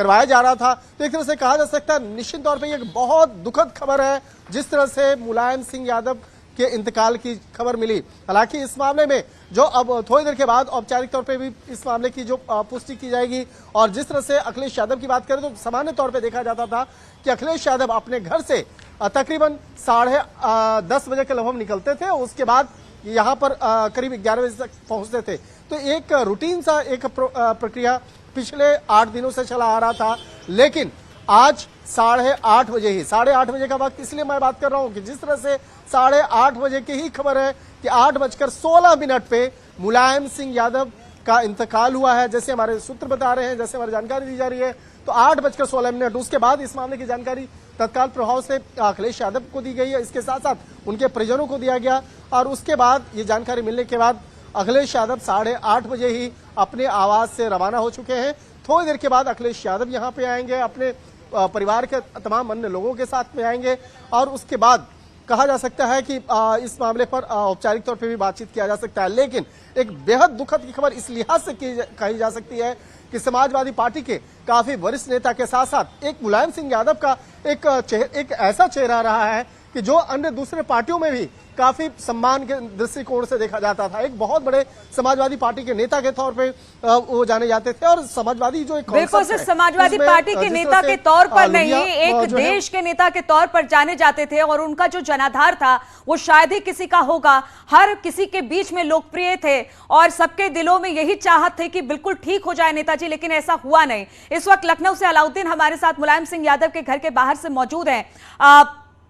करवाया जा रहा था। तो एक तरह से कहा जा सकता है निश्चित तौर पे ये एक बहुत दुखद खबर है जिस तरह से मुलायम सिंह यादव के इंतकाल की खबर मिली। हालांकि इस मामले में जो अब थोड़ी देर के बाद औपचारिक तौर पे भी इस मामले की जो पुष्टि की जाएगी, और जिस तरह से अखिलेश यादव की बात करें तो सामान्य तौर पे देखा जाता था कि अखिलेश यादव अपने घर से तकरीबन 10:30 बजे के लगभग निकलते थे, उसके बाद यहाँ पर करीब 11 बजे तक पहुंचते थे। तो एक रूटीन सा एक प्रक्रिया पिछले 8 दिनों से चला आ रहा था, लेकिन आज 8:30 बजे ही, 8:30 बजे का वक्त इसलिए मैं बात कर रहा हूं कि जिस तरह से 8:30 बजे की ही खबर है कि 8:16 पे मुलायम सिंह यादव का इंतकाल हुआ है, जैसे हमारे सूत्र बता रहे हैं, जैसे हमारी जानकारी दी जा रही है। तो 8:16 उसके बाद इस मामले की जानकारी तत्काल प्रभाव से अखिलेश यादव को दी गई है, इसके साथ साथ उनके परिजनों को दिया गया, और उसके बाद ये जानकारी मिलने के बाद अखिलेश यादव 8:30 बजे ही अपने आवास से रवाना हो चुके हैं। थोड़ी देर के बाद अखिलेश यादव यहाँ पे आएंगे, अपने परिवार के तमाम अन्य लोगों के साथ में आएंगे, और उसके बाद कहा जा सकता है कि इस मामले पर औपचारिक तौर पे भी बातचीत किया जा सकता है। लेकिन एक बेहद दुखद की खबर इस लिहाज से कही जा सकती है कि समाजवादी पार्टी के काफी वरिष्ठ नेता के साथ साथ एक मुलायम सिंह यादव का एक ऐसा चेहरा रहा है कि जो अन्य दूसरे पार्टियों में भी काफी सम्मान के दृष्टिकोण से देखा जाता था। एक बहुत बड़े समाजवादी पार्टी के नेता के तौर पे वो जाने जाते थे, और समाजवादी जो एक बिल्कुल सिर्फ समाजवादी पार्टी के नेता के तौर पर नहीं, एक देश के नेता के तौर पर जाने जाते थे, और उनका जो जनाधार था वो शायद ही किसी का होगा। हर किसी के बीच में लोकप्रिय थे, और सबके दिलों में यही चाहत थे कि बिल्कुल ठीक हो जाए नेताजी, लेकिन ऐसा हुआ नहीं। इस वक्त लखनऊ से अलाउद्दीन हमारे साथ मुलायम सिंह यादव के घर के बाहर से मौजूद हैं।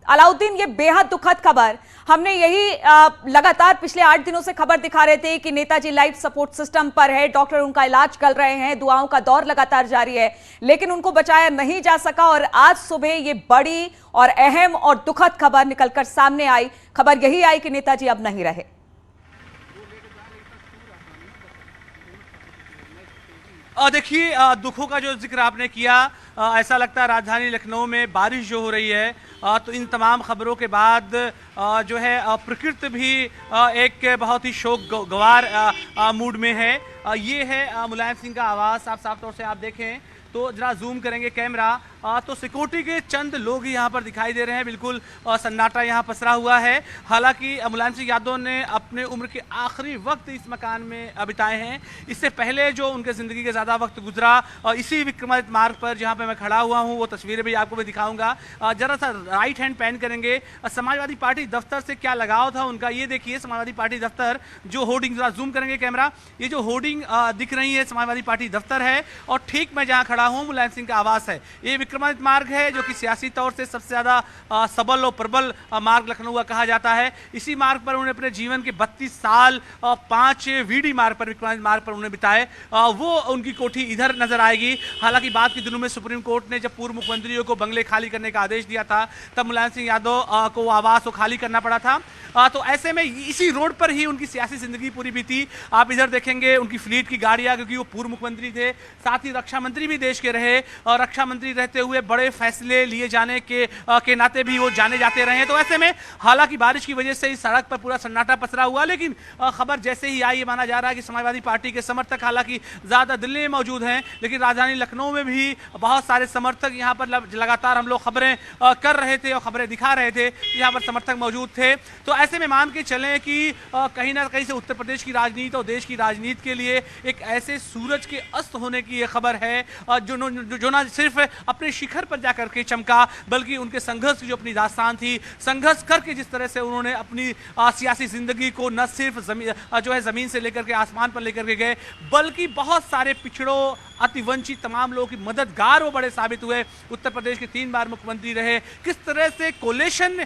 अलाउद्दीन, ये बेहद दुखद खबर, हमने यही लगातार पिछले 8 दिनों से खबर दिखा रहे थे कि नेताजी लाइफ सपोर्ट सिस्टम पर है, डॉक्टर उनका इलाज कर रहे हैं, दुआओं का दौर लगातार जारी है, लेकिन उनको बचाया नहीं जा सका। और आज सुबह ये बड़ी और अहम और दुखद खबर निकलकर सामने आई। खबर यही आई कि नेताजी अब नहीं रहे। देखिए, दुखों का जो जिक्र आपने किया, ऐसा लगता है राजधानी लखनऊ में बारिश जो हो रही है, तो इन तमाम खबरों के बाद जो है प्रकृति भी एक बहुत ही शोक गवार मूड में है। ये है मुलायम सिंह का आवास। आप साफ तौर से आप देखें तो जरा जूम करेंगे कैमरा, तो सिक्योरिटी के चंद लोग ही यहाँ पर दिखाई दे रहे हैं। बिल्कुल सन्नाटा यहाँ पसरा हुआ है। हालांकि मुलायम सिंह यादव ने अपने उम्र के आखिरी वक्त इस मकान में बिताए हैं। इससे पहले जो उनके ज़िंदगी का ज़्यादा वक्त गुजरा इसी विक्रमादित्य मार्ग पर जहाँ पे मैं खड़ा हुआ हूँ, वो तस्वीरें भी आपको मैं दिखाऊंगा। जरा सा राइट हैंड पैन करेंगे, समाजवादी पार्टी दफ्तर से क्या लगाव था उनका, ये देखिए समाजवादी पार्टी दफ्तर, जो होर्डिंग, जरा जूम करेंगे कैमरा, ये जो होर्डिंग दिख रही है समाजवादी पार्टी दफ्तर है, और ठीक मैं जहाँ खड़ा हूँ मुलायम सिंह का आवास है। ये विक्रमादित्य मार्ग है जो कि सियासी तौर से सबसे ज्यादा सबल और प्रबल मार्ग लखनऊ का कहा जाता है। इसी मार्ग पर उन्होंने अपने जीवन के 32 साल 5 वीडी मार्ग पर, विक्रमादित्य मार्ग पर उन्होंने बिताए। वो उनकी कोठी इधर नजर आएगी। हालांकि बाद के दिनों में सुप्रीम कोर्ट ने जब पूर्व मुख्यमंत्रियों को बंगले खाली करने का आदेश दिया था, तब मुलायम सिंह यादव को आवास को खाली करना पड़ा था। तो ऐसे में इसी रोड पर ही उनकी सियासी जिंदगी पूरी बीती। आप इधर देखेंगे उनकी फ्लीट की गाड़ियां, क्योंकि वो पूर्व मुख्यमंत्री थे, साथ ही रक्षा मंत्री भी देश के रहे, और रक्षा मंत्री रहते हुए बड़े फैसले लिए जाने के नाते भी वो जाने जाते रहे। तो ऐसे में हालांकि बारिश की वजह से इस सड़क पर पूरा सन्नाटा पसरा हुआ, लेकिन खबर जैसे ही आई, ये माना जा रहा है कि समाजवादी पार्टी के समर्थक हालांकि ज्यादा दिल्ली में मौजूद हैं, लेकिन राजधानी लखनऊ में भी बहुत सारे समर्थक यहाँ पर लगातार हम लोग खबरें कर रहे थे और खबरें दिखा रहे थे, यहाँ पर समर्थक मौजूद थे। तो ऐसे में मान के चलें कि कहीं ना कहीं से उत्तर प्रदेश की राजनीति और देश की राजनीति के लिए एक ऐसे सूरज के अस्त होने की ये खबर है जो ना सिर्फ अपने शिखर पर जाकर के चमका, बल्कि उनके संघर्ष की जो अपनी दास्तान थी, संघर्ष करके जिस तरह से उन्होंने अपनी सियासी जिंदगी को न सिर्फ जमीन से लेकर के आसमान पर लेकर के गए, बल्कि बहुत सारे पिछड़ों, अतिवंचित तमाम लोगों की मददगार वो बड़े साबित हुए। उत्तर प्रदेश के 3 बार मुख्यमंत्री रहे। किस तरह से कोलेशन